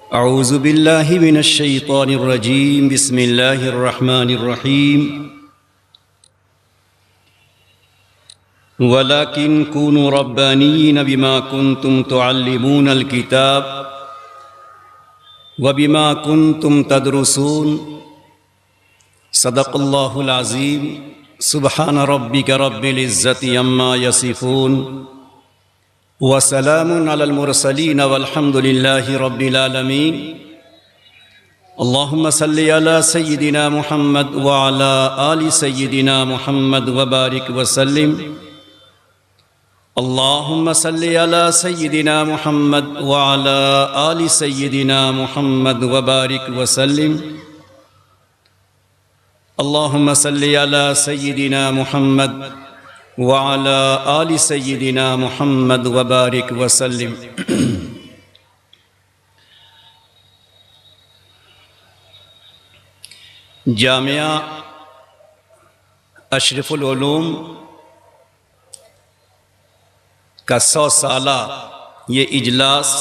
अऊज़ु बिल्लाहि मिनश शैतानिर रजीम बिस्मिल्लाहिर रहमानिर रहीम वलाकिन कूनू रब्बानीन बिमा कुन्तुम तुअल्लिमूनल किताब व बिमा कुन्तुम तदरुसून सदक़ल्लाहुल अज़ीम सुब्हान रब्बिक रब्बिल इज़्ज़ति अम्मा यसिफ़ून व सलामुन अलल मुरसलीन वल्हम्दुलिल्लाहि रब्बिल आलमीन। अल्लाहुम्मा सल्लि अला सय्यिदिना मुहम्मद व अला आलि सय्यिदिना मुहम्मद व बारिक व सल्लिम। अल्लाहुम्मा सल्लि अला सय्यिदिना मुहम्मद व अला आलि सय्यिदिना मुहम्मद व बारिक व सल्लिम। अल्लाहुम्मा सल्लि अला सय्यिदिना मुहम्मद व अला आलि सय्यिदिना मुहम्मद व बारिक व सल्लिम। जामिया अशरफुल उलूम का 100 साला ये इजलास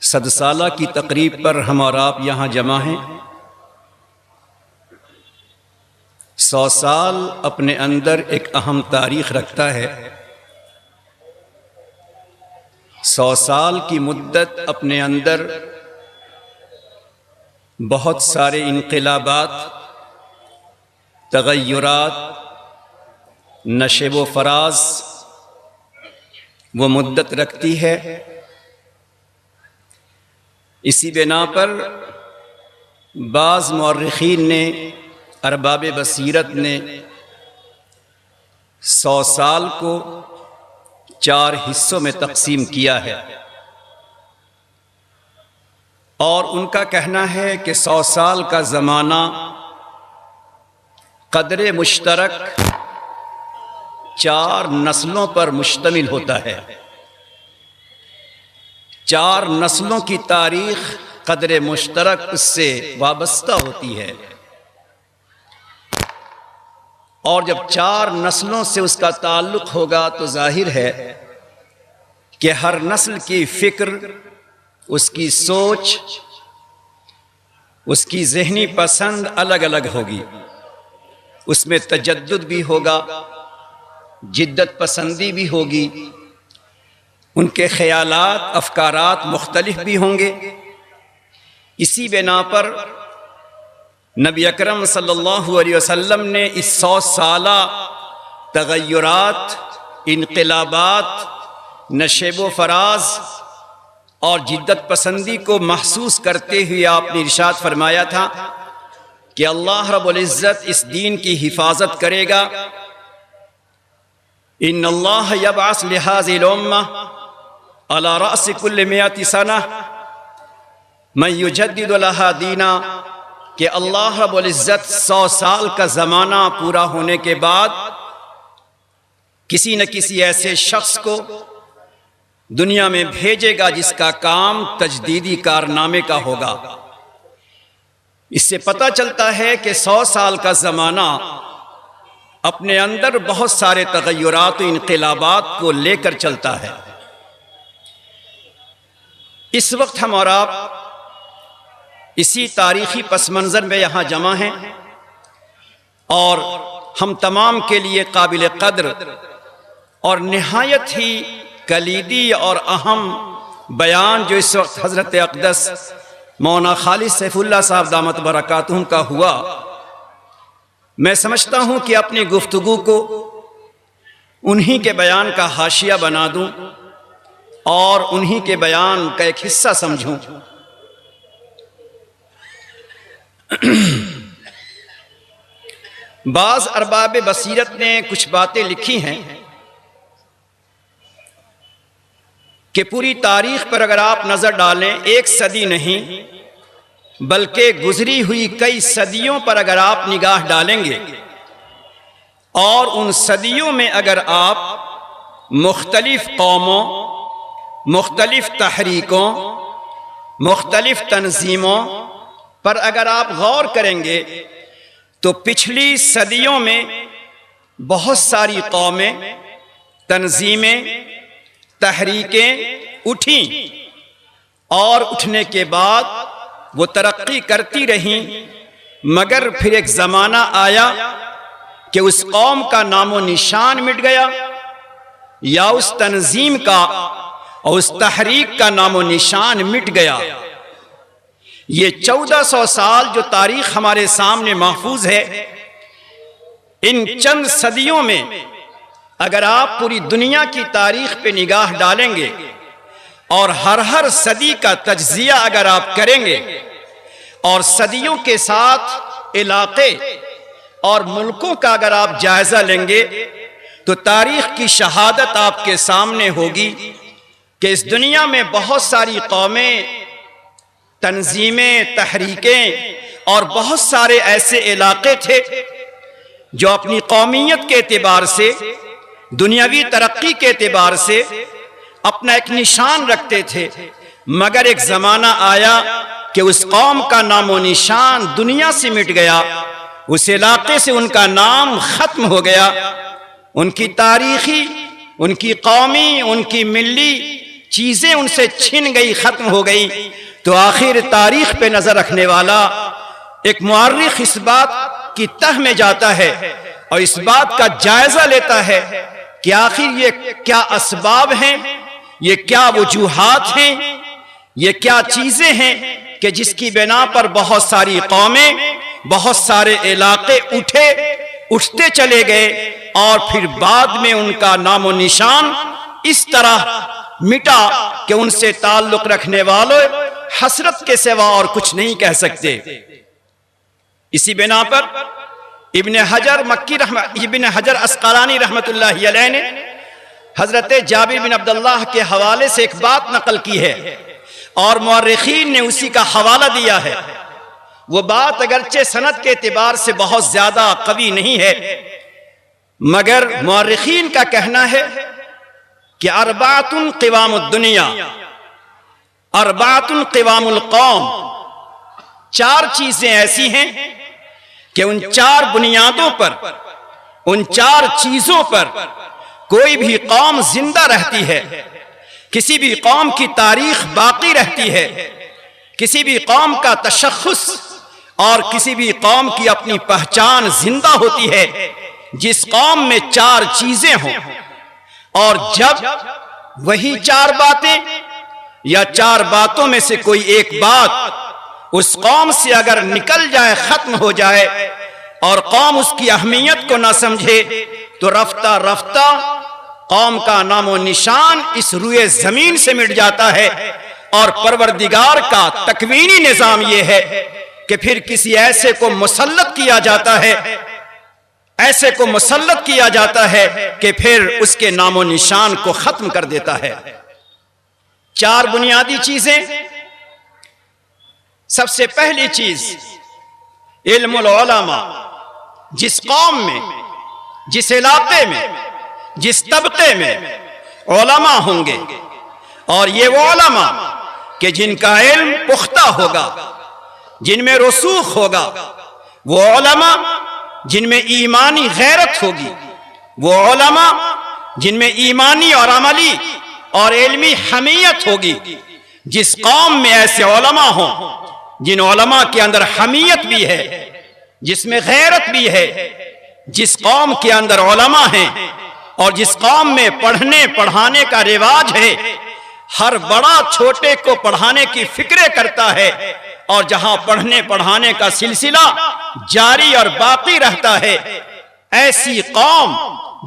सदसाला की तकरीब पर हम और आप यहाँ जमा हैं। 100 साल अपने अंदर एक अहम तारीख रखता है। 100 साल की मुद्दत अपने अंदर बहुत सारे इनक़िलाबात, तग़य्युरात, नशेब व फराज वो मुद्दत रखती है। इसी बिना पर बाज़ मुअर्रिख़ीन ने, अरबाब बसीरत ने 100 साल को 4 हिस्सों में तक़सीम किया है और उनका कहना है कि 100 साल का ज़माना क़द्र मुश्तरक 4 नस्लों पर मुश्तमिल होता है। 4 नस्लों की तारीख़ क़द्र मुश्तरक उससे वाबस्ता होती है और जब 4 नस्लों से उसका ताल्लुक़ होगा तो जाहिर है कि हर नस्ल की फ़िक्र, उसकी सोच, उसकी ज़हनी पसंद अलग अलग होगी। उसमें तजद्दुद भी होगा, जिद्दत पसंदी भी होगी, उनके ख़यालात, अफ़कारात मुख्तलिफ भी होंगे। इसी बिना पर नबी अकरम सल्लल्लाहु अलैहि वसल्लम ने इस 100 साला तग़य्युरात, इनक़िलाबात, नशेब व फराज और जिद्दत पसंदी को महसूस करते हुए आपने इरशाद फरमाया था कि अल्लाह रब्बुल इज़्ज़त इस दीन की हिफाजत करेगा। इन्नल्लाह यबअस लिहाज़िल उम्मह अला रअस कुल्लि मिअति सनह मन युजद्दिदु लहा दीना, कि अल्लाह रब्बुल इज़्ज़त 100 साल का ज़माना पूरा होने के बाद किसी न किसी ऐसे शख्स को दुनिया में भेजेगा जिसका काम तजदीदी कारनामे का होगा। इससे पता चलता है कि 100 साल का ज़माना अपने अंदर बहुत सारे तग़य्युरात व इनक़िलाबात को लेकर चलता है। इस वक्त हम और आप इसी तारीख़ी पस मंज़र में यहाँ जमा हैं और हम तमाम के लिए काबिल क़द्र और निहायत ही कलीदी और अहम बयान जो इस वक्त हज़रत अक़दस मौलाना खालिद सैफ़ुल्लाह साहब दामत बरकातुहुम का हुआ, मैं समझता हूँ कि अपनी गुफ्तगू को उन्हीं के बयान का हाशिया बना दूँ और उन्हीं के बयान का एक हिस्सा समझूँ। बाज़ अरबाब बसीरत ने कुछ बातें लिखी हैं कि पूरी तारीख पर अगर आप नजर डालें, 1 सदी नहीं बल्कि गुजरी हुई कई सदियों पर अगर आप निगाह डालेंगे और उन सदियों में अगर आप मुख्तलिफ कौमों, मुख्तलिफ तहरीकों, मुख्तलिफ तंजीमों पर अगर आप गौर करेंगे तो पिछली सदियों में बहुत सारी कौमें, तंजीमें, तहरीकें उठी और उठने के बाद वो तरक्की करती रहीं, मगर फिर एक ज़माना आया कि उस कौम का नामो निशान मिट गया, या उस तंजीम का और उस तहरीक का नामो निशान मिट गया। ये 1400 साल जो तारीख हमारे सामने महफूज है, इन चंद सदियों में अगर आप पूरी दुनिया की तारीख पे निगाह डालेंगे और हर सदी का तज्जिया अगर आप करेंगे और सदियों के साथ इलाके और मुल्कों का अगर आप जायजा लेंगे, तो तारीख की शहादत आपके सामने होगी कि इस दुनिया में बहुत सारी कौमें, तंजीमें, तहरीकें और बहुत सारे ऐसे इलाके थे जो अपनी कौमियत के एतबार से, दुनियावी तरक्की के एतबार से अपना एक निशान रखते थे, मगर एक जमाना आया कि उस कौम का नामो निशान दुनिया से मिट गया, उस इलाके से उनका नाम खत्म हो गया, उनकी तारीखी, उनकी कौमी, उनकी मिल्ली चीजें उनसे छिन गई, खत्म हो गई। तो आखिर तारीख पे नजर रखने वाला एक मुअर्रिख इस बात की तह में जाता है और इस बात का जायजा लेता है कि आखिर ये क्या असबाब हैं, ये क्या वजूहात हैं, ये क्या चीजें हैं कि जिसकी बिना पर बहुत सारी कौमें, बहुत सारे इलाके उठते चले गए और फिर बाद में उनका नामो निशान इस तरह मिटा कि उनसे ताल्लुक रखने वालों हसरत के सिवा और कुछ नहीं कह सकते। इसी बिना पर इब्न हजर अस्क़लानी रहमतुल्लाहि अलैह ने हजरत जाबिर बिन अब्दुल्लाह के हवाले से एक बात नकल की है और मुअर्रिखीन ने उसी का हवाला दिया है। वो बात अगरचे सनद के एतबार से बहुत ज्यादा कवी नहीं है, मगर मुअर्रिखीन का कहना है कि अरबातुन क़िवामुद दुनिया, अरबातुन क़िवामुल कौम, चार चीजें ऐसी हैं कि उन चार बुनियादों पर, उन चार चीजों पर कोई भी कौम जिंदा रहती है, किसी भी कौम की तारीख बाकी रहती है, किसी भी कौम का तशख़्ख़ुस और किसी भी कौम की अपनी पहचान जिंदा होती है जिस कौम में चार चीजें हों। और जब वही चार बातें या चार बातों में से कोई एक बात उस कौम से अगर निकल जाए, खत्म हो जाए और कौम उसकी अहमियत को ना समझे, तो रफ्ता रफ्ता कौम का नामो निशान इस रुए जमीन से मिट जाता है। और परवरदिगार का तकवीनी निजाम यह है कि फिर किसी ऐसे को मुसल्लत किया जाता है, ऐसे को मुसल्लत किया जाता है कि फिर उसके नामो निशान को खत्म कर देता है। चार बुनियादी चीजें। सबसे पहली चीज इल्मुल उलमा। जिस कौम में, जिस इलाके में, जिस तबके में उलमा होंगे, और ये वो उलमा कि जिनका इल्म पुख्ता होगा, जिनमें रसूख होगा, वो उलमा जिनमें ईमानी गैरत होगी, वो उलमा जिनमें ईमानी और अमली और इल्मी हमीयत होगी। जिस कौम में ऐसे उलमा हों, जिन उलमा के अंदर हमीयत भी है, जिसमें गैरत भी है, जिस कौम के अंदर उलमा हैं और जिस कौम में पढ़ने पढ़ाने का रिवाज है, हर बड़ा छोटे को पढ़ाने की फिक्र करता है, और जहां पढ़ने पढ़ाने का सिलसिला जारी और बाकी रहता है, ऐसी कौम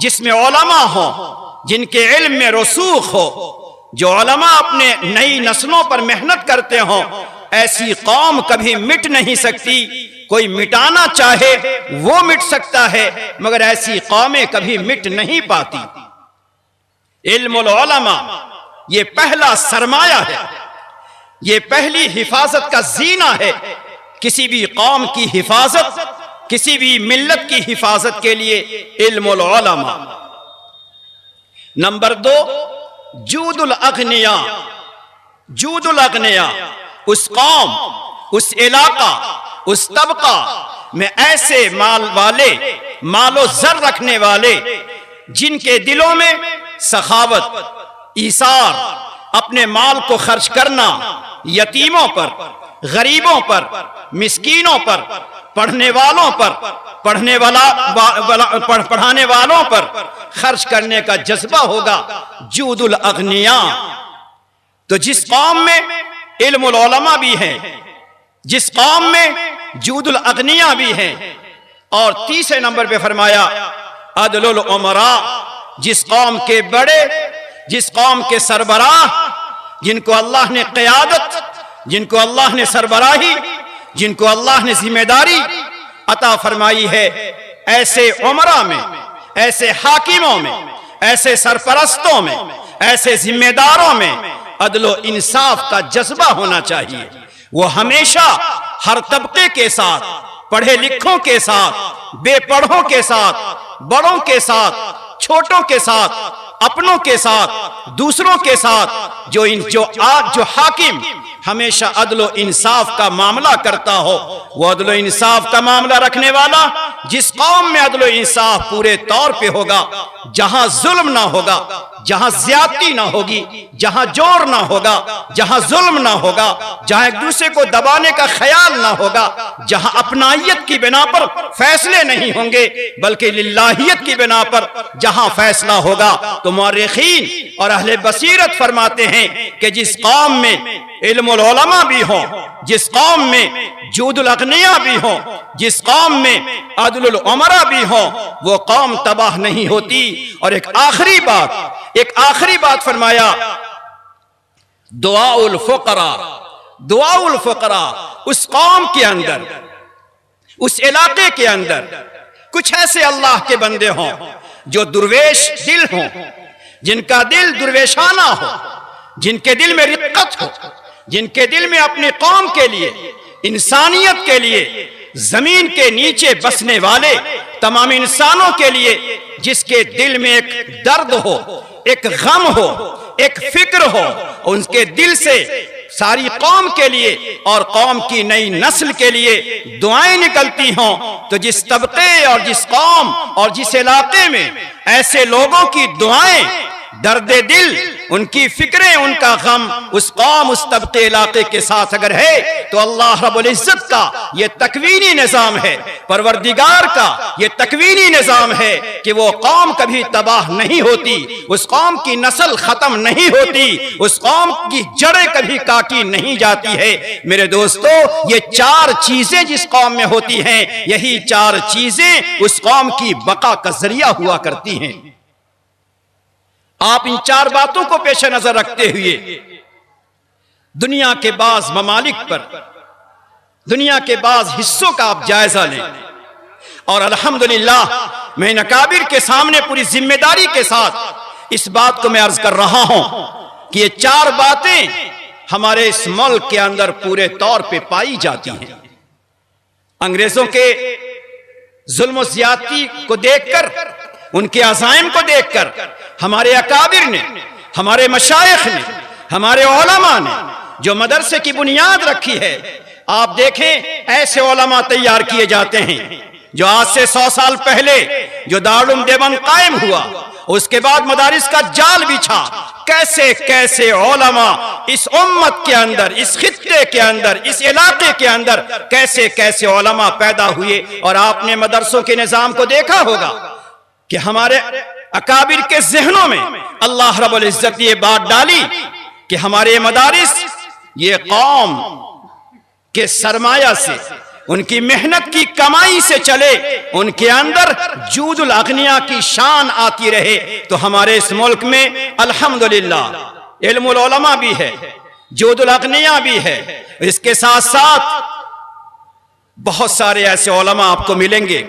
जिसमें उलमा हो, जिनके इल्म में रसूख हो, जो उलमा अपने नई नस्लों पर मेहनत करते हों, ऐसी कौम कभी मिट नहीं सकती। कोई मिटाना चाहे वो मिट सकता है, मगर ऐसी कौमें कभी मिट नहीं पाती। इल्मुल उलमा ये पहला सरमाया है, ये पहली हिफाजत का जीना है। किसी भी कौम की हिफाजत, किसी भी मिल्लत की हिफाजत के लिए इल्मुल उलमा। नंबर 2 जूदुल अगनिया। जूदुल अगनिया उस कौम, उस इलाका, उस तबका में ऐसे माल वाले, मालो जर रखने वाले, जिनके दिलों में सखावत, ईसार, अपने माल को खर्च करना यतीमों पर, गरीबों पर, मिस्कीनों पर, पढ़ने वालों पर, पढ़ाने वालों पर खर्च करने का जज्बा होगा, जूदुल अगनिया। तो जिस कौम में इल्मुल उलमा भी है, जिस कौम में जूदुल अगनिया भी है, और तीसरे नंबर पे फरमाया अदलुल उमरा, जिस कौम के बड़े, जिस कौम के सरबराह, जिनको अल्लाह ने क़यादत, जिनको अल्लाह ने सरबराही, जिनको अल्लाह ने जिम्मेदारी अता फरमाई है, ऐसे उमरा में, ऐसे हाकिमों में, ऐसे सरपरस्तों में, ऐसे जिम्मेदारों में अदलो इंसाफ का जज्बा होना चाहिए। वो हमेशा हर तबके के साथ, पढ़े लिखों के साथ, बेपढ़ों के साथ, बड़ों के साथ, छोटों के साथ, अपनों के साथ, दूसरों के साथ, जो हाकिम हमेशा अदलो इंसाफ का मामला करता हो, वो अदलो इंसाफ का मामला रखने वाला, जिस कौम में अदलो इंसाफ पूरे तौर पे होगा, जहां जुल्म ना होगा, जहां ज्यादती ना होगी, जहां जोर ना होगा, जहां जुल्म ना होगा, जहां एक दूसरे को दबाने का ख्याल ना होगा, जहां अपनाइयत की बिना पर फैसले नहीं होंगे बल्कि लिल्लाहियत की बिना पर जहां फैसला होगा, तो मुअर्रिखीन और अहले बसीरत फरमाते हैं कि जिस कौम में इल्मुल उलमा भी हो, जिस कौम में जूदुल अगनिया भी हो, जिस कौम में अदलुल उमरा भी हो, वो कौम तबाह नहीं होती। और एक आखिरी बात फरमाया, दुआउल फुकरा, दुआउल फुकरा, उस कौम के अंदर, उस इलाके के अंदर कुछ ऐसे अल्लाह के बंदे हों जो दुर्वेश दिल हों, जिनका दिल दुर्वेशाना हो, जिनके दिल में रिक्कत हो, जिनके दिल में अपने कौम के लिए, इंसानियत के लिए, जमीन के नीचे बसने वाले तमाम इंसानों के लिए, जिसके दिल में एक दर्द हो, एक गम हो, एक फिक्र हो, उनके दिल से सारी कौम के लिए और कौम की नई नस्ल के लिए दुआएं निकलती हों, तो जिस तबके और जिस कौम और जिस इलाके में ऐसे लोगों की दुआएं, दर्दे दिल, उनकी फिक्रें, उनका गम उस कौम, उस तबके इलाके के साथ अगर है, तो अल्लाह रब्बुल इज्जत का ये तकवीनी निजाम है, परवरदिगार का ये तकवीनी निजाम है कि वो कौम कभी तबाह नहीं होती, उस कौम की नस्ल खत्म नहीं होती, उस कौम की जड़ें कभी काटी नहीं जाती है। मेरे दोस्तों, ये चार चीजें जिस कौम में होती हैं, यही चार चीजें उस कौम की बका का जरिया हुआ करती हैं। आप इन चार बातों को पेश नजर रखते हुए दुनिया के बाज ममालिक पर, दुनिया के बाज हिस्सों का आप जायजा लें, और अल्हम्दुलिल्लाह मैं नकाबिर के सामने पूरी जिम्मेदारी के साथ इस बात को मैं अर्ज कर रहा हूं कि ये चार बातें हमारे इस मुल्क के अंदर पूरे तौर पे पाई जाती हैं। अंग्रेजों के जुल्म ज्यादती को देखकर, उनके अज़ाइम को देखकर हमारे अकाबिर ने, हमारे मशाइख ने, हमारे उलमा ने जो मदरसे की बुनियाद रखी है, आप देखें ऐसे उलमा तैयार किए जाते हैं जो आज से 100 साल पहले जो दारुल देवबंद कायम हुआ, उसके बाद मदारिस का जाल बिछा, कैसे कैसे उलमा इस उम्मत के अंदर, इस खित्ते के अंदर, इस इलाके के अंदर कैसे कैसे उलमा पैदा हुए। और आपने मदरसों के निजाम को देखा होगा कि हमारे अकाबिर के जहनों में अल्लाह रब्बुल इज्जत ये बात डाली कि हमारे मदारिस ये कौम के सरमाया से, उनकी मेहनत की कमाई से चले, उनके अंदर जूदुल अगनिया की शान आती रहे। तो हमारे इस मुल्क में अल्हम्दुलिल्लाह इल्मुल उलमा भी है, जूदुल अगनिया भी है, इसके साथ साथ बहुत सारे ऐसे उलमा आपको मिलेंगे,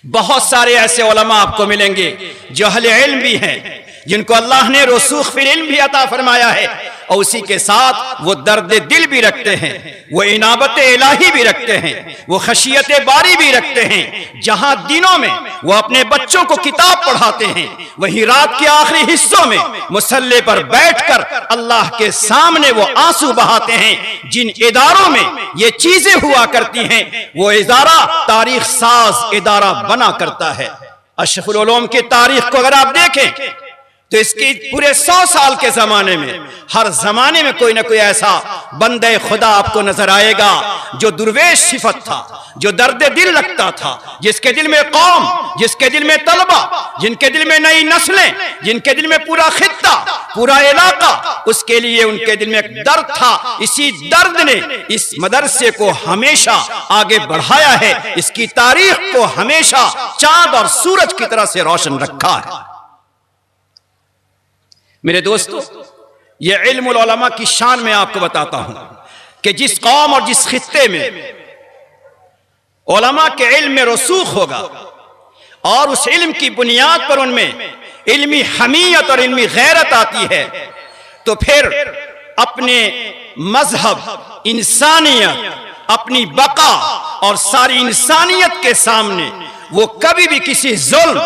बहुत सारे ऐसे उलमा आपको मिलेंगे जो अहले इल्म भी हैं, जिनको अल्लाह ने रसूख फिल इल्म भी अता फरमाया है, और उसी के साथ वो दर्द दिल भी रखते हैं, वो इनाबत इलाही भी रखते हैं, वो खशियत बारी भी रखते हैं। जहां दिनों में वो अपने बच्चों को किताब पढ़ाते हैं, वहीं रात के आखिरी हिस्सों में मुसल्ले पर बैठकर अल्लाह के सामने वो आंसू बहाते हैं। जिन इदारों में ये चीजें हुआ करती हैं, वो इदारा तारीख साज इदारा बना करता है। अशरफुल उलूम की तारीख को अगर आप देखें तो इसकी पूरे 100 साल के जमाने में हर जमाने में कोई ना कोई ऐसा बंदे खुदा आपको नजर आएगा जो दुर्वेश सिफत था, जो दर्द दिल लगता था, जिसके दिल में कौम, जिसके दिल में तलबा, जिनके दिल में नई नस्लें, जिनके दिल में पूरा खित्ता, पूरा इलाका, उसके लिए उनके दिल में एक दर्द था। इसी दर्द ने इस मदरसे को हमेशा आगे बढ़ाया है, इसकी तारीख को हमेशा चांद और सूरज की तरह से रोशन रखा है। मेरे दोस्तों, ये इल्मुल उलमा की शान में आपको बताता हूं कि जिस कौम और जिस खित्ते में उलमा के इल्म में रसूख होगा और उस इल्म की बुनियाद पर उनमें इल्मी हमीयत और इल्मी गैरत आती है, तो फिर अपने मजहब, इंसानियत, अपनी बका और सारी इंसानियत के सामने वो कभी भी किसी जुल्म,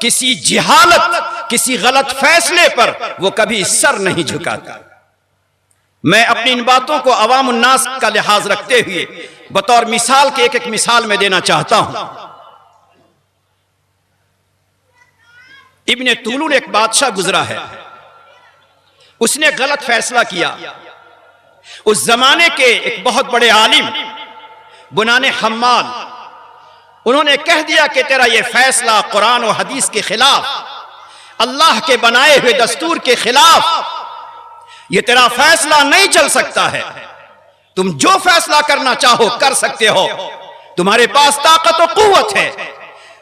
किसी जिहालत, किसी गलत फैसले पर वो कभी सर नहीं झुकाता। मैं अपनी इन बातों को अवाम उन्नास का लिहाज रखते हुए बतौर मिसाल के एक मिसाल में देना चाहता हूं। इब्ने तुलून एक बादशाह गुजरा है, उसने गलत फैसला किया। उस जमाने के एक बहुत बड़े आलिम बुनाने हम्माल, उन्होंने कह दिया कि तेरा यह फैसला कुरान और हदीस के खिलाफ, अल्लाह के बनाए हुए दस्तूर के खिलाफ, यह तेरा फैसला नहीं चल सकता है। तुम जो फैसला करना चाहो कर सकते हो, तुम्हारे पास ताकत और कुव्वत है,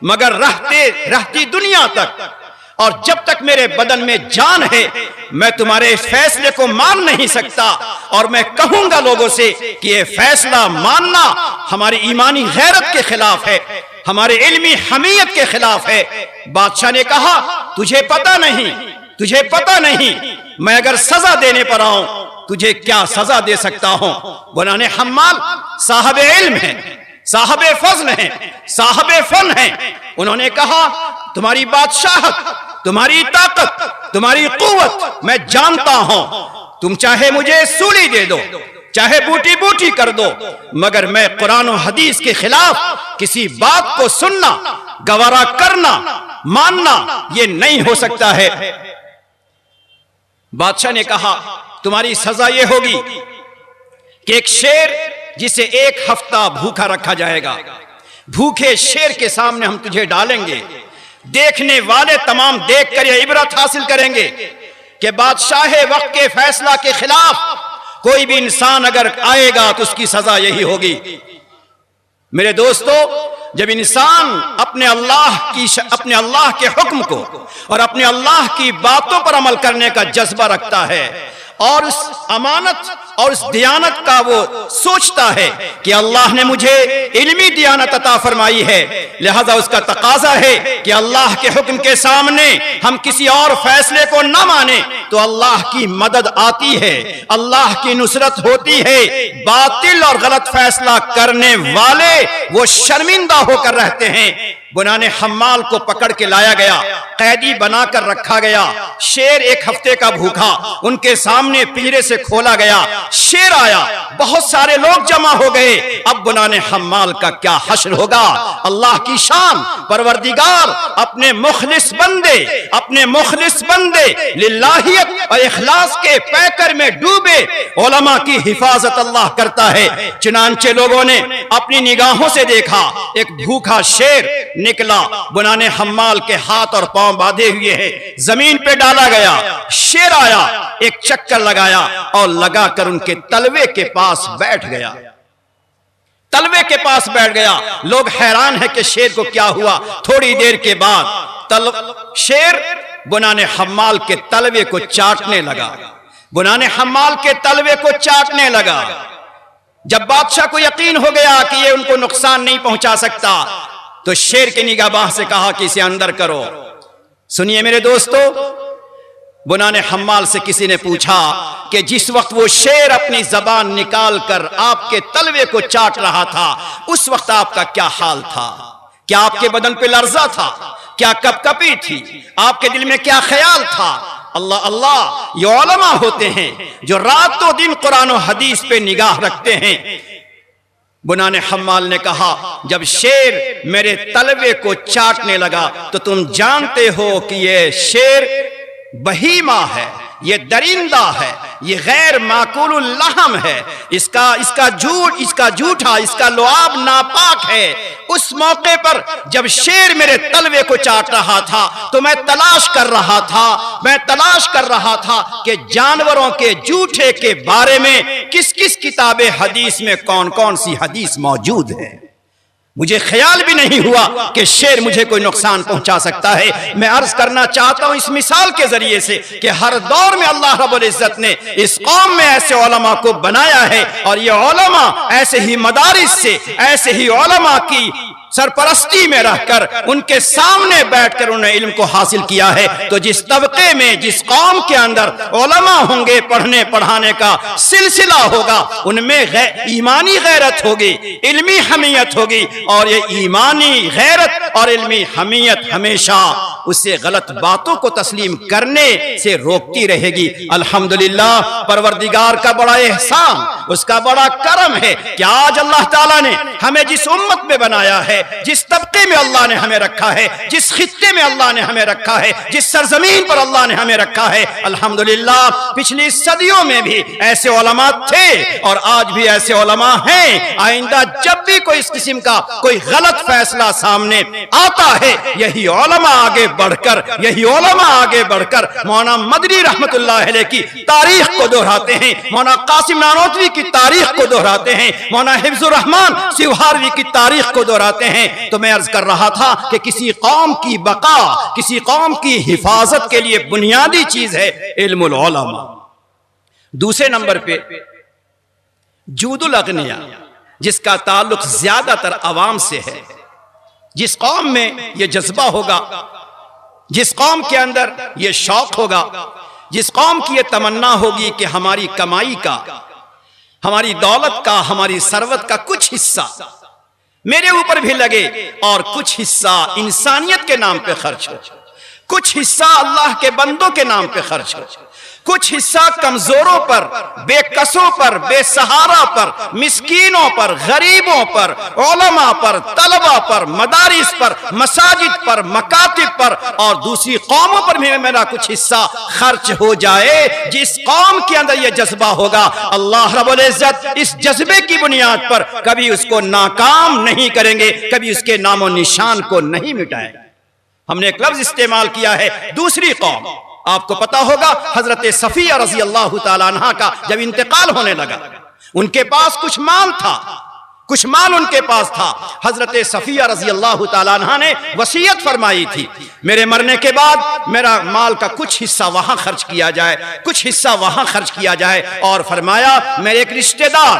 मगर रहती दुनिया तक और जब तक मेरे बदन में जान है, मैं तुम्हारे इस फैसले को मान नहीं सकता। और मैं कहूंगा लोगों से कि यह फैसला मानना हमारी ईमानी गैरत के खिलाफ है, हमारे इल्मी हमीयत के खिलाफ है। बादशाह ने कहा, तुझे पता नहीं, तुझे पता नहीं, मैं अगर सजा देने पर आऊं तुझे क्या सजा दे सकता हूं। बुनाने हम्माल साहब इल्म है, साहब फज़ल है, साहब फन है। उन्होंने कहा, तुम्हारी बादशाहत, तुम्हारी ताकत, तुम्हारी कुव्वत मैं जानता हूं, तुम चाहे मुझे सूली दे दो, चाहे बूटी बूटी कर दो, मगर मैं कुरान और हदीस के खिलाफ किसी बात को सुनना, गवारा करना, मानना यह नहीं हो सकता है। बादशाह ने कहा, तुम्हारी सजा यह होगी कि एक शेर जिसे 1 हफ्ता भूखा रखा जाएगा, भूखे शेर के सामने हम तुझे डालेंगे। देखने वाले तमाम देखकर यह इबरत हासिल करेंगे कि बादशाह वक्त के फैसला के खिलाफ कोई भी इंसान अगर आएगा तो उसकी सजा यही होगी। मेरे दोस्तों, जब इंसान अपने अल्लाह के हुक्म को और अपने अल्लाह की बातों पर अमल करने का जज्बा रखता है और उस अमानत और उस दियानत का वो सोचता है कि अल्लाह ने मुझे इल्मी दियानत अता फरमाई है, लिहाजा उसका तकाजा है कि अल्लाह के हुक्म के सामने हम किसी और फैसले को न माने, तो अल्लाह की मदद आती है, अल्लाह की नुसरत होती है। बातिल और गलत फैसला करने वाले वो शर्मिंदा होकर रहते हैं। बुनाने हम्माल को पकड़ के लाया गया, कैदी बनाकर रखा गया। शेर 1 हफ्ते का भूखा उनके सामने पिंजरे से खोला गया। शेर आया, बहुत सारे लोग जमा हो गए। अब बुनाने हम्माल का क्या हश्र होगा। अल्लाह की शान, परवरदिगार अपने मुखलिस बंदे लिल्लाहियत और इखलास के पैकर में डूबे उलमा की हिफाजत अल्लाह करता है। चुनांचे लोगों ने अपनी निगाहों से देखा, एक भूखा शेर निकला, बुनाने हम्माल के हाथ और पांव बांधे हुए हैं, जमीन पे डाला गया। शेर आया, एक चक्कर लगाया और लगाकर उनके तलवे के पास बैठ गया। तलवे के पास बैठ गया। लोग हैरान है कि शेर को क्या हुआ। थोड़ी देर के बाद शेर बुनाने हम्माल के तलवे को चाटने लगा, बुनाने हम्माल के तलवे को चाटने लगा। जब बादशाह को यकीन हो गया कि ये उनको नुकसान नहीं पहुंचा सकता, तो शेर की निगाहबान से कहा कि इसे अंदर करो। सुनिए मेरे दोस्तों, बुनाने हम्माल से किसी ने पूछा कि जिस वक्त वो शेर अपनी जबान निकाल कर आपके तलवे को चाट रहा था, उस वक्त आपका क्या हाल था? क्या आपके बदन पे लर्जा था? क्या कपकपी थी? आपके दिल में क्या ख्याल था? अल्लाह अल्लाह, ये उलमा होते हैं जो रातों दिन कुरान और हदीस पे निगाह रखते हैं। बुनाने हम्माल ने कहा, जब शेर मेरे तलवे को चाटने लगा तो तुम जानते हो कि ये शेर बहीमा है, ये दरिंदा है, ये गैर माकुलुल लहम है, इसका जूठा, इसका लुआब नापाक है। उस मौके पर जब शेर मेरे तलवे को चाट रहा था तो मैं तलाश कर रहा था कि जानवरों के जूठे के बारे में किस किस किताबे हदीस में कौन कौन सी हदीस मौजूद है। मुझे ख्याल भी नहीं हुआ कि शेर मुझे कोई नुकसान पहुंचा सकता है। मैं अर्ज करना चाहता हूं इस मिसाल के जरिए से कि हर दौर में अल्लाह रब्बुल इज्जत ने इस कौम में ऐसे उलमा को बनाया है और ये उलमा ऐसे ही मदारिस से, ऐसे ही उलमा की सरपरस्ती में रहकर उनके सामने बैठकर उन्हें इल्म को हासिल किया है। तो जिस तबके में, जिस कौम के अंदर उलमा होंगे, पढ़ने पढ़ाने का सिलसिला होगा, उनमें ईमानी गैरत होगी, इल्मी हमीयत होगी, और ये ईमानी गैरत और इल्मी हमीयत हमेशा उससे गलत बातों को तस्लीम करने से रोकती रहेगी। अल्हम्दुलिल्लाह, परवरदिगार का बड़ा एहसान, उसका बड़ा करम है कि आज अल्लाह ताला ने हमें जिस उम्मत में बनाया है, जिस तबके में अल्लाह ने हमें रखा है, जिस खित्ते में अल्लाह ने हमें रखा है, जिस सरजमीन पर अल्लाह ने हमें रखा है, अल्हम्दुलिल्लाह पिछली सदियों में भी ऐसे उलमा थे और आज भी ऐसे उलमा हैं। आइंदा जब भी कोई इस किस्म का कोई गलत फैसला सामने आता है, यही उलमा आगे बढ़कर मौलाना मदनी रहमतुल्लाह अलैह की तारीख को दोहराते हैं, मौलाना कासिम नानोतवी की तारीख को दोहराते हैं, मौलाना हिफ्जुर रहमान सिवहारवी की तारीख को दोहराते हैं। तो मैं अर्ज कर रहा था कि किसी कौम की बका, किसी कौम की हिफाजत के लिए बुनियादी चीज है इल्मुल उलमा। दूसरे नंबर पे जूदुल अगनिया, जिसका ताल्लुक ज्यादातर अवाम से है। जिस कौम में यह जज्बा होगा, जिस कौम के अंदर यह शौक होगा, जिस कौम की यह तमन्ना होगी कि हमारी कमाई का, हमारी दौलत का, हमारी सरवत का कुछ हिस्सा मेरे ऊपर भी लगे और कुछ हिस्सा इंसानियत के नाम पे खर्च हो, कुछ हिस्सा अल्लाह के बंदों के नाम पे खर्च हो, कुछ हिस्सा कमजोरों पर, बेकसों पर, बेसहारा पर, मिस्कीनों पर, गरीबों पर, उलमा पर, तलबा पर, मदारिस पर, मसाजिद पर, मकातिब पर और दूसरी कौमों पर भी मेरा कुछ हिस्सा खर्च हो जाए। जिस कौम के अंदर यह जज्बा होगा, अल्लाह रब्बुल इज्जत इस जज्बे की बुनियाद पर कभी उसको नाकाम नहीं करेंगे, कभी उसके नामो निशान को नहीं मिटाएंगे। हमने एक लफ्ज इस्तेमाल किया है, दूसरी कौम। आपको पता होगा हजरत सफिया रजी अल्लाह ताला अन्हा का जब इंतकाल होने लगा, उनके पास कुछ माल था, कुछ माल उनके पास था। हजरत सफिया रजी अल्लाह ताला अन्हा ने वसीयत फरमाई थी, मेरे मरने के बाद मेरा माल का कुछ हिस्सा वहां खर्च किया जाए, कुछ हिस्सा वहां खर्च किया जाए। और फरमाया मेरे एक रिश्तेदार,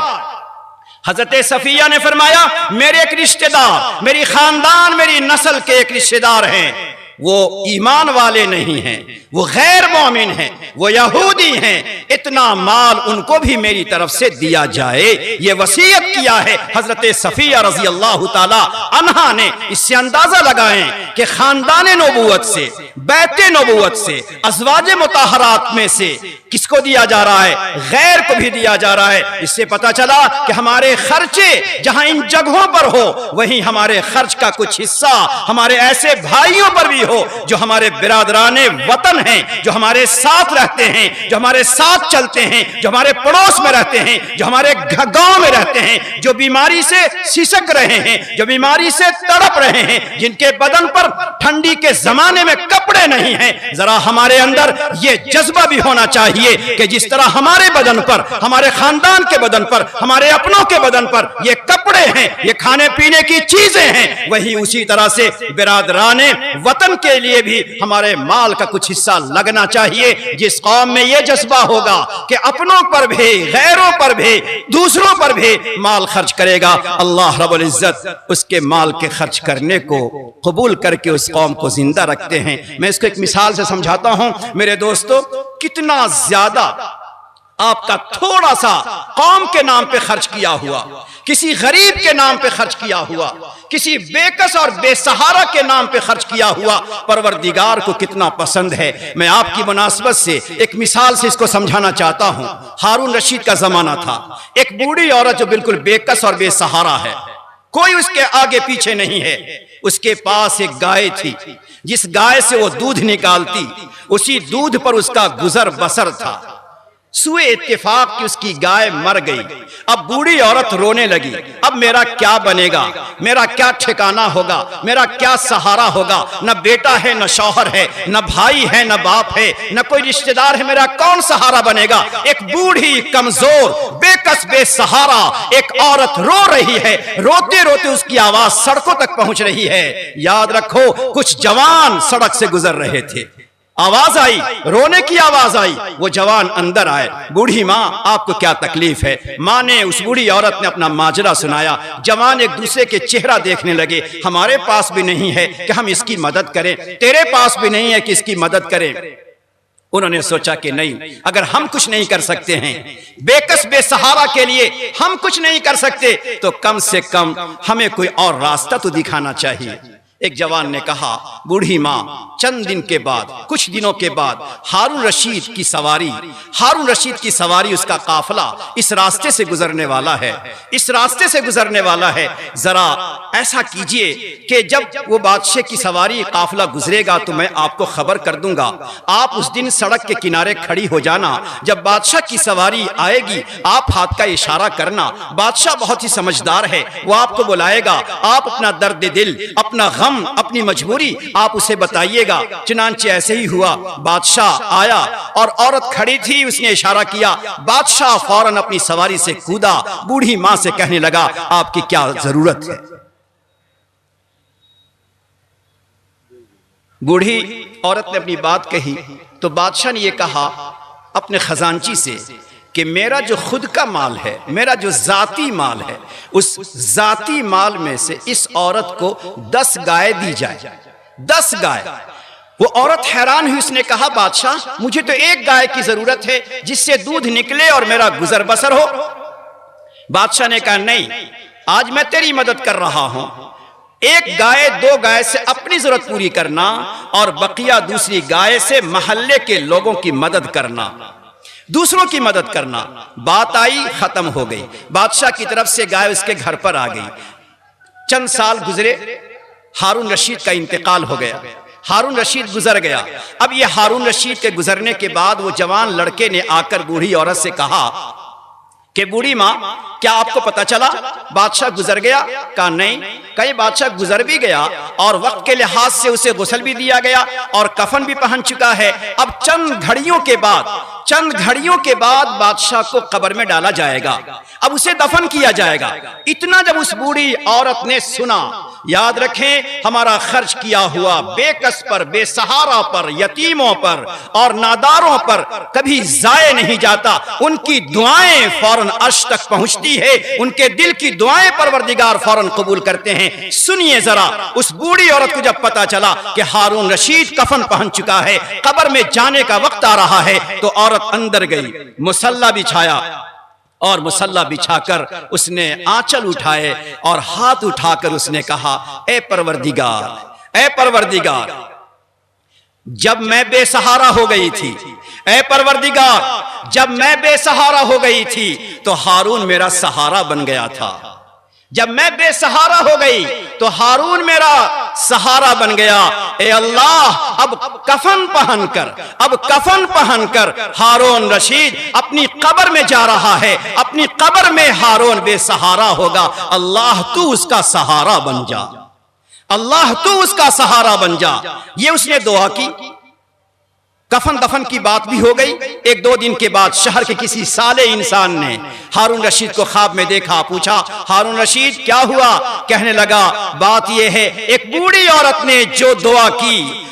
हजरत सफिया ने फरमाया मेरे एक रिश्तेदार, मेरी खानदान, मेरी नस्ल के एक रिश्तेदार हैं, वो ईमान वाले नहीं हैं, वो गैर मोमिन हैं, वो यहूदी हैं, इतना माल उनको भी मेरी तरफ से दिया जाए। ये वसीयत किया है हजरत सफिया रजी अल्लाह ताला अन्हा ने। इससे अंदाजा लगाएं कि खानदान नबूवत से, बैते नबूवत से, अज़वाज मुताहरात में से किसको दिया जा रहा है? गैर को भी दिया जा रहा है। इससे पता चला कि हमारे खर्चे जहां इन जगहों पर हो, वहीं हमारे खर्च का कुछ हिस्सा हमारे ऐसे भाइयों पर भी हो जो हमारे बिरादराने वतन हैं, जो हमारे साथ रहते हैं, जो हमारे साथ चलते हैं, जो हमारे पड़ोस में रहते हैं, जो हमारे गांव में रहते हैं, जो बीमारी से सिसक रहे हैं, जो बीमारी से तड़प रहे हैं, जिनके बदन पर ठंडी के जमाने में कपड़े नहीं हैं। जरा हमारे अंदर यह जज्बा भी होना चाहिए कि जिस तरह हमारे बदन पर, हमारे खानदान के बदन पर, हमारे अपनों के बदन पर ये कपड़े हैं, ये खाने पीने की चीजें हैं, वही उसी तरह से बिरादराने वतन के लिए भी हमारे माल का कुछ हिस्सा लगना चाहिए। जिस कौम में यह जज्बा होगा कि अपनों पर भी, गैरों पर भी, दूसरों पर भी माल खर्च करेगा, अल्लाह रब्बुल इज्जत उसके माल के खर्च करने को कबूल करके उस कौम को जिंदा रखते हैं। मैं इसको एक मिसाल से समझाता हूं मेरे दोस्तों, कितना ज्यादा आपका थोड़ा सा कौम के नाम पे खर्च किया हुआ, किसी गरीब के नाम पे खर्च किया हुआ, किसी बेकस और बेसहारा के नाम पे खर्च किया हुआ परवरदिगार को कितना पसंद है। मैं आपकी मुनासबत से एक मिसाल से इसको समझाना चाहता हूं। हारून रशीद का जमाना था, एक बूढ़ी औरत जो बिल्कुल बेकस और बेसहारा है, कोई उसके आगे पीछे नहीं है, उसके पास एक गाय थी। जिस गाय से वो दूध निकालती, उसी दूध पर उसका गुजर बसर था। सुए इत्तेफाक कि उसकी गाय मर गई। अब बूढ़ी औरत रोने लगी, अब मेरा क्या बनेगा, मेरा क्या ठिकाना होगा, मेरा क्या सहारा होगा। न बेटा है, न शौहर है, न भाई है, न बाप है, न कोई रिश्तेदार है, मेरा कौन सहारा बनेगा। एक बूढ़ी कमजोर बेकस बेसहारा एक औरत रो रही है। रोते रोते उसकी आवाज सड़कों तक पहुंच रही है। याद रखो, कुछ जवान सड़क से गुजर रहे थे, आवाज आई, रोने की आवाज आई, वो जवान अंदर आए। बूढ़ी माँ, आपको क्या तकलीफ है। माँ ने, उस बूढ़ी औरत ने अपना माजरा सुनाया। जवान एक दूसरे के चेहरा देखने लगे। हमारे पास भी नहीं है कि हम इसकी मदद करें, तेरे पास भी नहीं है कि इसकी मदद करें। उन्होंने सोचा कि नहीं, अगर हम कुछ नहीं कर सकते हैं, बेकस बेसहारा के लिए हम कुछ नहीं कर सकते, तो कम से कम हमें कोई और रास्ता तो दिखाना चाहिए। एक जवान ने कहा, बूढ़ी माँ, चंद दिन के बाद, कुछ दिनों के बाद हारून रशीद की सवारी, उसका काफिला इस रास्ते से गुजरने वाला है, इस रास्ते से गुजरने वाला है। जरा ऐसा कीजिए कि जब वो बादशाह की सवारी काफिला गुजरेगा तो मैं आपको खबर कर दूंगा। आप उस दिन सड़क के किनारे खड़ी हो जाना। जब बादशाह की सवारी आएगी, आप हाथ का इशारा करना। बादशाह बहुत ही समझदार है, वो आपको बुलाएगा। आप अपना दर्द दिल, अपना गम, अपनी मजबूरी आप उसे बताइएगा। चुनांचे ऐसे ही हुआ। बादशाह आया और औरत खड़ी थी, उसने इशारा किया। बादशाह फौरन अपनी सवारी से कूदा, बूढ़ी मां से कहने लगा, आपकी क्या जरूरत है। बूढ़ी औरत ने अपनी बात कही तो बादशाह ने यह कहा अपने खजांची से कि मेरा जो खुद का माल है, मेरा जो जाती माल है, उस जाती माल में से इस औरत को 10 गाय दी जाए। 10 गाय। वो औरत हैरान हुई, उसने कहा, बादशाह, मुझे तो एक गाय की जरूरत है जिससे दूध निकले और मेरा गुजर बसर हो। बादशाह ने कहा, नहीं, आज मैं तेरी मदद कर रहा हूं। एक गाय 2 गाय से अपनी जरूरत पूरी करना और बकिया दूसरी गाय से महल्ले के लोगों की मदद करना, दूसरों की मदद करना। बात आई, खत्म हो गई। बादशाह की तरफ से गाय उसके घर पर आ गई। चंद साल गुजरे, हारून रशीद का इंतकाल हो गया। हारून रशीद गुजर गया। अब ये हारून रशीद के गुजरने के बाद वो जवान लड़के ने आकर बूढ़ी औरत से कहा कि बूढ़ी माँ, क्या आपको पता चला बादशाह गुजर गया? कहा नहीं। कई बादशाह गुजर भी गया और वक्त के लिहाज से उसे गुस्ल भी दिया गया और कफन भी पहन चुका है। अब चंद घड़ियों के बाद बादशाह को कब्र में डाला जाएगा, अब उसे दफन किया जाएगा। इतना जब उस बूढ़ी औरत ने सुना, याद रखें, हमारा खर्च किया हुआ बेकस पर, बेसहारा पर, यतीमों पर और नादारों पर कभी जाए नहीं जाता। उनकी दुआएं फौरन अर्श तक पहुंचती है, उनके दिल की दुआएं परवरदिगार फौरन कबूल करते हैं। सुनिए जरा, उस बूढ़ी औरत को जब पता चला कि हारून रशीद कफन पहन चुका है, कब्र में जाने का वक्त आ रहा है, तो औरत अंदर गई, मुसल्ला बिछाया और मुसल्ला बिछाकर उसने आंचल उठाए और हाथ उठाकर उसने कहा, ए परवरदिगार, ए परवरदिगार, जब मैं बेसहारा हो गई थी, ए परवरदिगार, जब मैं बेसहारा हो गई थी तो हारून मेरा सहारा बन गया था। जब मैं बेसहारा हो गई तो हारून मेरा सहारा बन गया। ए अल्लाह, अब कफन पहनकर हारून रशीद अपनी कब्र में जा रहा है, अपनी कब्र में हारून बेसहारा होगा। अल्लाह तू उसका सहारा बन जा, अल्लाह तू उसका सहारा बन जा। ये उसने दुआ की। कफन दफन की बात भी हो गई। 1-2 दिन के बाद शहर के किसी साले इंसान ने हारून रशीद को ख्वाब में देखा। पूछा, हारून रशीद क्या हुआ? कहने लगा, बात यह है, एक बूढ़ी औरत ने जो दुआ की,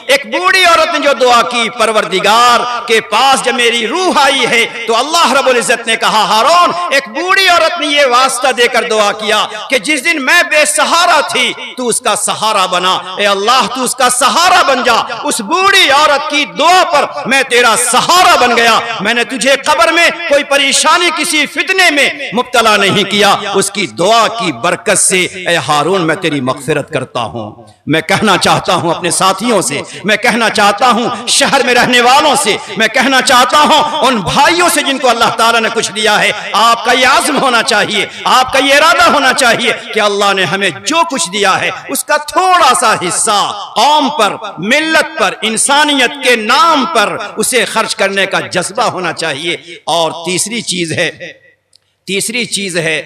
परवरदिगार के पास जब मेरी रूह आई है तो अल्लाह रब्बुल इज्जत ने कहा, हारून, एक बूढ़ी औरत ने यह वास्ता देकर दुआ किया कि जिस दिन मैं बेसहारा थी तू उसका सहारा बना। ए अल्लाह, तू उसका सहारा बन जा। उस बूढ़ी औरत की दुआ पर मैं तेरा सहारा बन गया। मैंने तुझे कब्र में कोई परेशानी, किसी फितने में मुब्तला नहीं किया। उसकी दुआ की बरकत से ए हारून मैं तेरी मगफिरत करता हूं। मैं कहना चाहता हूं अपने साथियों से, मैं कहना चाहता हूं शहर में रहने वालों से, मैं कहना चाहता हूं उन भाइयों से जिनको अल्लाह ताला ने कुछ दिया है, आपका ये आज़म होना चाहिए, आपका ये इरादा होना चाहिए कि अल्लाह ने हमें जो कुछ दिया है उसका थोड़ा सा हिस्सा कौम पर, मिल्लत पर, इंसानियत के नाम पर उसे खर्च करने का जज्बा होना चाहिए। और तीसरी चीज है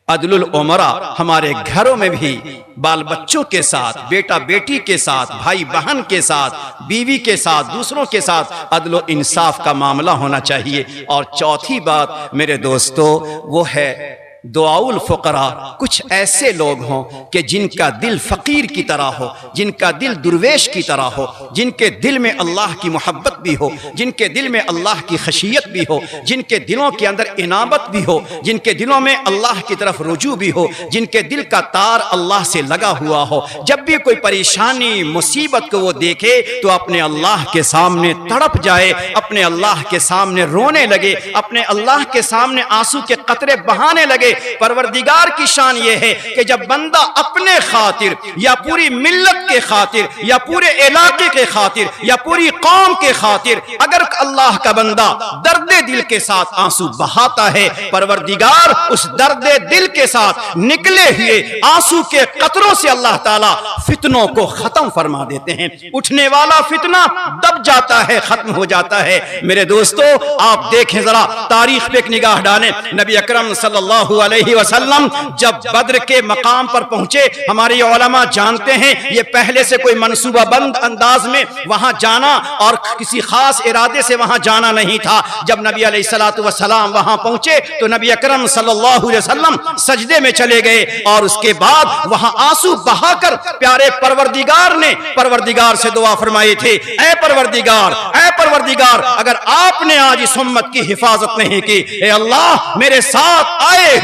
अदलुल उमरा। हमारे घरों में भी बाल बच्चों के साथ, बेटा बेटी के साथ, भाई बहन के साथ, बीवी के साथ, दूसरों के साथ अदल व इंसाफ का मामला होना चाहिए। और चौथी बात मेरे दोस्तों वो है दुआउल फुकरा। कुछ ऐसे लोग हों कि जिनका दिल फकीर की तरह हो, जिनका दिल दुर्वेश की तरह हो, जिनके दिल में अल्लाह की मोहब्बत भी हो, जिनके दिल में अल्लाह की खशियत भी हो, जिनके दिलों के अंदर इनाबत भी हो, जिनके दिलों में अल्लाह की तरफ रुजू भी हो, जिनके दिल का तार अल्लाह से लगा हुआ हो। जब भी कोई परेशानी मुसीबत को वो देखे तो अपने अल्लाह के सामने तड़प जाए, अपने अल्लाह के सामने रोने लगे, अपने अल्लाह के सामने आंसू के कतरे बहाने लगे। परवरदिगार की शान यह है कि जब बंदा अपने खातिर या पूरी मिल्लत के खातिर या पूरे इलाके के खातिर या पूरी कौम के खातिर अगर अल्लाह का बंदा दर्दे दिल के साथ आंसू बहाता है, परवरदिगार उस दर्दे दिल के साथ निकले हुए आंसू के कतरों से अल्लाह ताला फितनों को खत्म फरमा देते हैं। उठने वाला फितना दब जाता है, खत्म हो जाता है। मेरे दोस्तों आप देखें जरा तारीख पे एक निगाह डालें। नबी अकरम सल्लल्लाहु अलैहि वसल्लम जब बद्र के मकाम पर पहुंचे, हमारे उलमा जानते हैं ये पहले से कोई मंसूबाबंद अंदाज में वहां जाना और किसी खास इरादे से वहां जाना नहीं था। जब नबी अलैहिस्सलातु वस्सलाम वहां पहुंचे तो नबी अकरम सल्लल्लाहु अलैहि वसल्लम सजदे में चले गए और उसके बाद वहां आंसू बहाकर प्यारे परवरदिगार से दुआ फरमाए थे, ऐ परवरदिगार अगर आपने आज इस उम्मत की हिफाजत नहीं की, ए अल्लाह मेरे साथ आए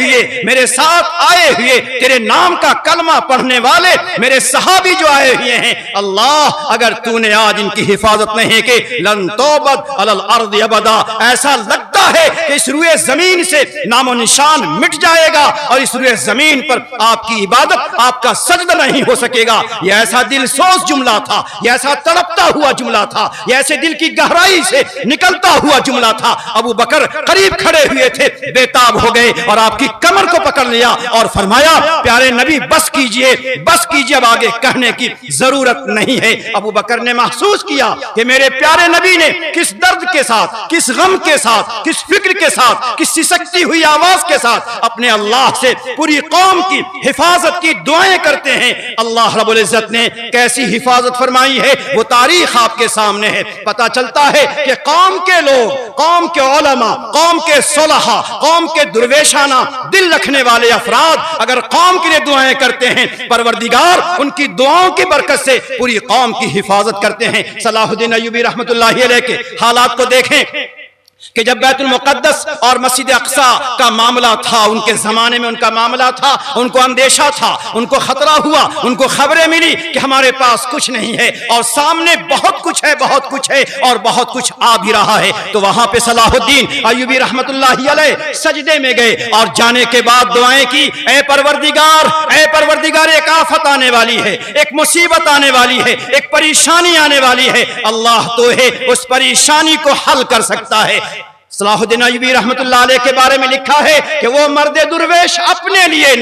हुए तेरे नाम का कलमा पढ़ने वाले मेरे सहाबी जो आए हुए हैं, अल्लाह अगर तूने आज इनकी हिफाजत नहीं की, लन तौबत अलल अर्द अबदा, ऐसा लगता है कि इस रुए जमीन से नामो निशान मिट जाएगा और इस रुए जमीन पर आपकी इबादत, आपका सजदा नहीं हो सकेगा। यह ऐसा दिल सोच जुमला था, यह ऐसा तड़पता हुआ जुमला था, यह ऐसे दिल की गहराई से निकलता हुआ जुमला था। अबू बकर करीब खड़े हुए थे, बेताब हो गए और आपकी कमर को पकड़ लिया और फरमाया, प्यारे नबी बस कीजिए, अब आगे कहने की जरूरत नहीं है। अबू बकर ने महसूस किया कि मेरे प्यारे नबी ने किस दर्द के साथ, किस गम के साथ, किस फिक्र के साथ, किस सिसकती हुई आवाज के साथ अपने अल्लाह से पूरी कौम की हिफाजत की दुआएं करते हैं। अल्लाह रब्बुल इज्जत ने कैसी हिफाजत फरमाई है वो तारीख आपके सामने है। पता चलता है कि कौम के लोग, कौम के उलमा, कौम के सुलहा, कौम के दुर्वेशाना दिल रखने वाले अफराद अगर कौम के लिए दुआएं करते हैं, परवरदिगार उनकी दुआओं की बरकत से पूरी कौम की हिफाजत करते हैं। सलाहुद्दीन अय्यूबी रहमतुल्लाहि अलैह के हालात को देखें कि जब बैतुल मुक़द्दस और मस्जिद अक़सा का मामला था, उनके जमाने में उनका मामला था, उनको अंदेशा था, उनको खतरा हुआ, उनको खबरें मिली कि हमारे पास कुछ नहीं है और सामने बहुत कुछ है और बहुत कुछ आ भी रहा है। तो वहां पे सलाहुद्दीन अय्यूबी रहमतुल्लाहि अलैह सजदे में गए और जाने के बाद दुआएं की, ऐ परवरदिगार एक आफत आने वाली है, एक मुसीबत आने वाली है, एक परेशानी आने वाली है, अल्लाह तो है उस परेशानी को हल कर सकता है। सलाहुद्दीन अय्यूबी रहमतुल्लाह अलैह के बारे में लिखा है कि वो मर्दे दुर्वेश अपने लिए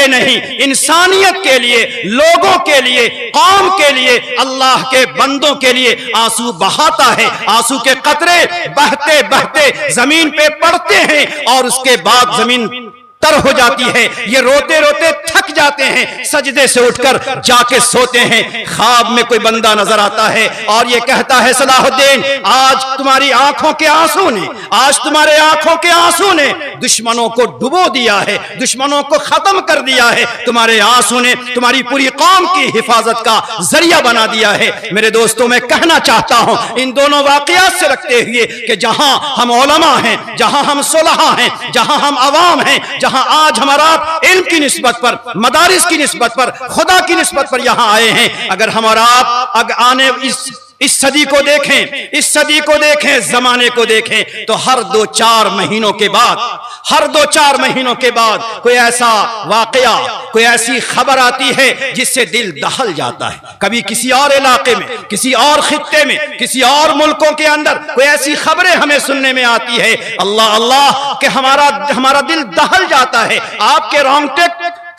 नहीं, इंसानियत के लिए, लोगों के लिए, कौम के लिए, अल्लाह के बंदों के लिए आंसू बहाता है। आंसू के कतरे बहते बहते जमीन पे पड़ते हैं और उसके बाद जमीन तर हो जाती है। ये रोते रोते थक जाते हैं, सजदे से उठकर जाके सोते हैं। ख्वाब में कोई बंदा नजर आता है और ये कहता है, सलाहुद्दीन आज तुम्हारी आंखों के आंसू ने दुश्मनों को डुबो दिया है, दुश्मनों को खत्म कर दिया है। तुम्हारे आंसू ने तुम्हारी पूरी कौम की हिफाजत का जरिया बना दिया है। मेरे दोस्तों मैं कहना चाहता हूं इन दोनों वाकयात से रखते हुए कि जहां हम उलमा हैं, जहां हम सुलहा हैं, जहां हम अवाम हैं, जहां आज हमारा इल्म की निस्बत पर, मदारिस की निस्बत पर, खुदा की निस्बत पर यहां आए हैं, अगर हमारा आने इस इस सदी को देखें, इस सदी को देखें, जमाने को देखें, तो हर 2-4 महीनों के बाद, हर 2-4 महीनों के बाद कोई ऐसा वाकया, कोई ऐसी खबर आती है जिससे दिल दहल जाता है। कभी किसी और इलाके में, किसी और खित्ते में, किसी और मुल्कों के अंदर कोई ऐसी खबरें हमें सुनने में आती है, अल्लाह अल्लाह के हमारा दिल दहल जाता है, आपके रोंगटे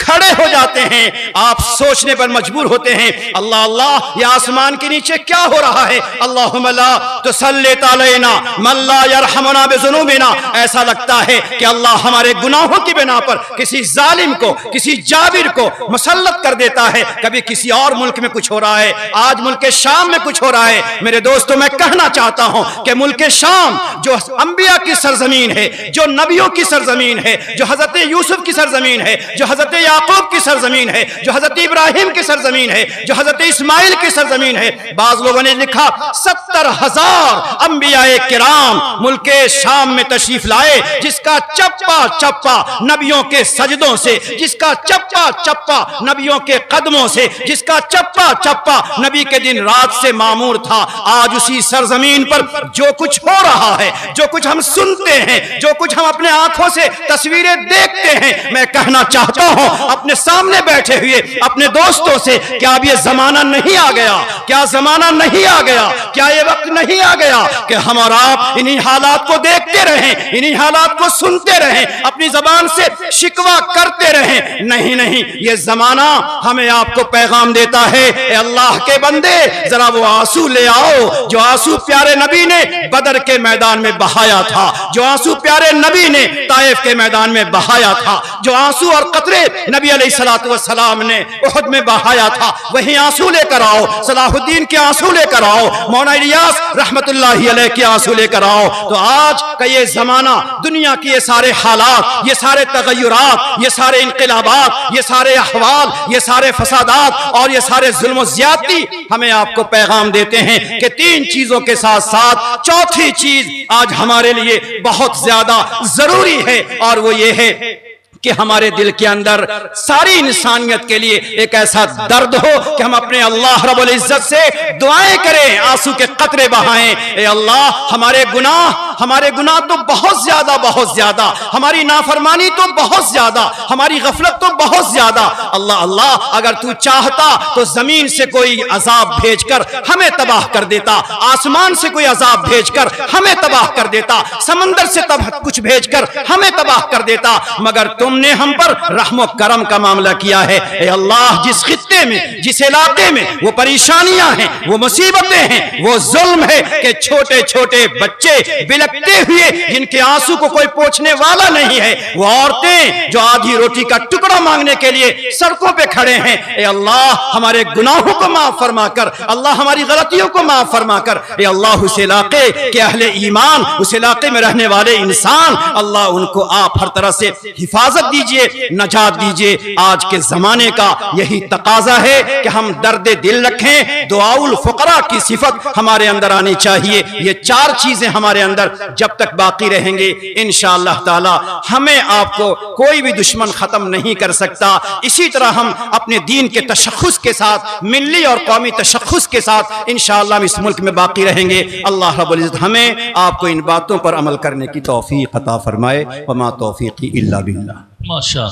खड़े हो जाते हैं, आप सोचने पर मजबूर होते हैं, अल्लाह अल्लाह ये आसमान के नीचे क्या हो रहा है। अल्लाहुम्मा ला तुसल्लित अलैना मन ला यरहमुना बिज़ुनूबिना। ऐसा लगता है कि अल्लाह हमारे गुनाहों की बिना पर किसी जालिम को, किसी जाबिर को मुसल्लत कर देता है। कभी किसी और मुल्क में कुछ हो रहा है, आज मुल्क शाम में कुछ हो रहा है। मेरे दोस्तों, मैं कहना चाहता हूं कि मुल्क शाम जो अंबिया की सरजमीन है, जो नबियों की सरजमीन है, जो हजरत यूसुफ की सरजमीन है, जो हजरत याकूब की सरजमीन है, जो हजरत इब्राहिम की सरजमीन है, जो हजरत इस्माइल की सरजमीन है, बाज लोगों ने लिखा 70,000 अंबियाए किराम मुल्के शाम में तशरीफ लाए, जिसका चप्पा चप्पा नबियों के सजदों से, जिसका चप्पा चप्पा नबियों के कदमों से, जिसका चप्पा चप्पा नबी के दिन रात से मामूर था। आज उसी सरजमीन पर जो कुछ हो रहा है, जो कुछ हम सुनते हैं, जो कुछ हम अपने आंखों से तस्वीरें देखते हैं, मैं कहना चाहता हूं अपने सामने बैठे हुए अपने दोस्तों से, क्या अब ये जमाना नहीं आ गया? क्या जमाना नहीं आ गया? क्या ये वक्त नहीं आ गया कि हम और आप इन्हीं हालात को देखते रहें, इन्हीं हालात को सुनते रहें, अपनी जबान से शिकवा करते रहें? नहीं नहीं, ये जमाना हमें आपको पैगाम देता है, ए अल्लाह के बंदे, जरा वो आंसू ले आओ जो आंसू प्यारे नबी ने बदर के मैदान में बहाया था, जो आंसू प्यारे नबी ने ताइफ के मैदान में बहाया था, जो आंसू और कतरे नबी अलैहिस्सलातु वस्सलाम ने उहद में बहाया था, वही आंसू लेकर आओ। सलाहुद्दीन के आंसू लेकर आओ, मौलाना इलियास रहमतुल्लाहि अलैह के आंसू लेकर आओ। तो आज का ये जमाना, दुनिया के ये सारे हालात, ये सारे तगय्युरात, ये सारे इनकलाबात, ये सारे अहवाल, ये सारे फसादात और ये सारे जुल्म ज्यादती हमें आपको पैगाम देते हैं कि 3 चीजों के साथ साथ चौथी चीज आज हमारे लिए बहुत ज्यादा जरूरी है, और वो ये है कि हमारे दिल के अंदर सारी इंसानियत के लिए एक ऐसा दर्द हो कि हम अपने अल्लाह रब्बुल इज्जत से दुआएं करें, आंसू के कतरे बहाएं। ए अल्लाह, हमारे गुनाह तो बहुत ज्यादा, हमारी नाफरमानी तो बहुत ज्यादा, हमारी गफलत तो बहुत ज्यादा। अल्लाह अल्लाह, अगर तू चाहता तो जमीन से कोई अजाब भेजकर हमें तबाह कर देता, आसमान से कोई अजाब भेजकर हमें तबाह कर देता, समंदर से कुछ भेजकर हमें तबाह कर देता, मगर तुमने हम पर रहमो करम का मामला किया है। ए अल्लाह, जिस खित्ते में, जिस इलाके में वो परेशानियां हैं, वो मुसीबतें हैं, वो जुल्म है कि छोटे छोटे बच्चे बिलखते हुए, जिनके आंसू को कोई पोंछने वाला नहीं है, वो औरतें जो आधी रोटी का टुकड़ा मांगने के लिए सड़कों पे खड़े हैं। ए अल्लाह, हमारे गुनाहों को माफ फरमा कर, अल्लाह हमारी गलतियों को माफ फरमा कर। ए अल्लाह, उस इलाके के अहले ईमान, उस इलाके में रहने वाले इंसान, अल्लाह उनको आप हर तरह से हिफाजत दीजिए, नजात दीजिए। आज के जमाने का यही तकाजा है कि हम दर्द दिल रखें, दुआउल फुकरा की सिफत हमारे अंदर आनी चाहिए। ये 4 चीजें हमारे अंदर जब तक बाकी रहेंगे, इंशाअल्लाह ताला हमें आपको कोई भी दुश्मन खत्म नहीं कर सकता। इसी तरह हम अपने दीन के तशख्खुस के साथ, मिल्ली और कौमी तशख्खुस के साथ इंशाअल्लाह हम इस मुल्क में बाकी रहेंगे। अल्लाह रब्बुल इज्जत हमें आपको इन बातों पर अमल करने की तौफीक अता फरमाए। वमा तौफीकी इल्ला बिल्लाह। माशा